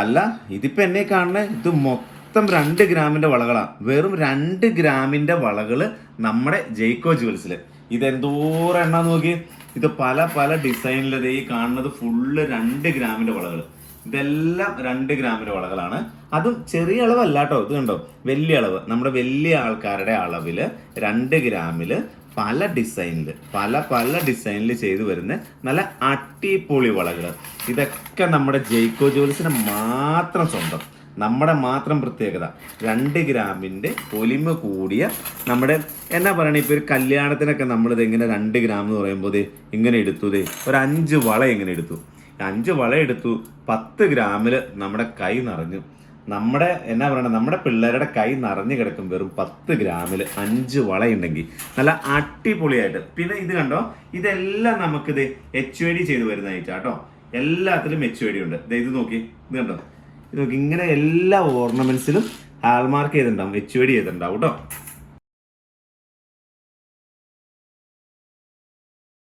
അല്ല, ഇതിപ്പോ എന്നെ കാണുന്ന ഇത് മൊത്തം 2 ഗ്രാമിന്റെ വളകളാ. വെറും 2 ഗ്രാമിന്റെ വളകള് നമ്മുടെ ജയ്ക്കോ ജുവൽസിൽ. ഇതെന്തോരം എണ്ണ നോക്കി. ഇത് പല പല ഡിസൈനിലത് ഈ കാണുന്നത് ഫുള്ള് 2 ഗ്രാമിന്റെ വളകൾ. ഇതെല്ലാം 2 ഗ്രാമിന്റെ വളകളാണ്. അതും ചെറിയ അളവല്ല കേട്ടോ. ഇത് കണ്ടോ, വലിയ അളവ്. നമ്മുടെ വലിയ ആൾക്കാരുടെ അളവില് 2 ഗ്രാമില് പല ഡിസൈനിൽ ചെയ്തു വരുന്ന നല്ല അടിപൊളി വളകൾ. ഇതൊക്കെ നമ്മുടെ ജയ്ക്കോ ജുവൽസിന് മാത്രം സ്വന്തം, നമ്മുടെ മാത്രം പ്രത്യേകത. 2 ഗ്രാമിന്റെ പൊലിമ കൂടിയ നമ്മുടെ എന്നാ പറയണേ, ഇപ്പൊ ഒരു കല്യാണത്തിനൊക്കെ നമ്മളിത് എങ്ങനെ 2 ഗ്രാം എന്ന് പറയുമ്പോൾ ഇങ്ങനെ എടുത്തു, ഒരു 5 വള എങ്ങനെ എടുത്തു, 5 വള എടുത്തു. 10 ഗ്രാമില് നമ്മുടെ കൈ നിറഞ്ഞു. നമ്മുടെ എന്നാ പറയണ, നമ്മുടെ പിള്ളേരുടെ കൈ നിറഞ്ഞു കിടക്കും വെറും 10 ഗ്രാമില് 5 വളയുണ്ടെങ്കിൽ. നല്ല അടിപൊളിയായിട്ട്. പിന്നെ ഇത് കണ്ടോ, ഇതെല്ലാം നമുക്കിത് HUID ചെയ്ത് വരുന്നതായിട്ടാ കേട്ടോ. എല്ലാത്തിലും HUID ഉണ്ട്. ഇത് നോക്കി, ഇത് കണ്ടോ, ഇത് നോക്കി. ഇങ്ങനെ എല്ലാ ഓർണമെന്റ്സിലും ഹാൾമാർക്ക് ചെയ്തിട്ടുണ്ടാവും, HUID ചെയ്തിട്ടുണ്ടാവും കേട്ടോ.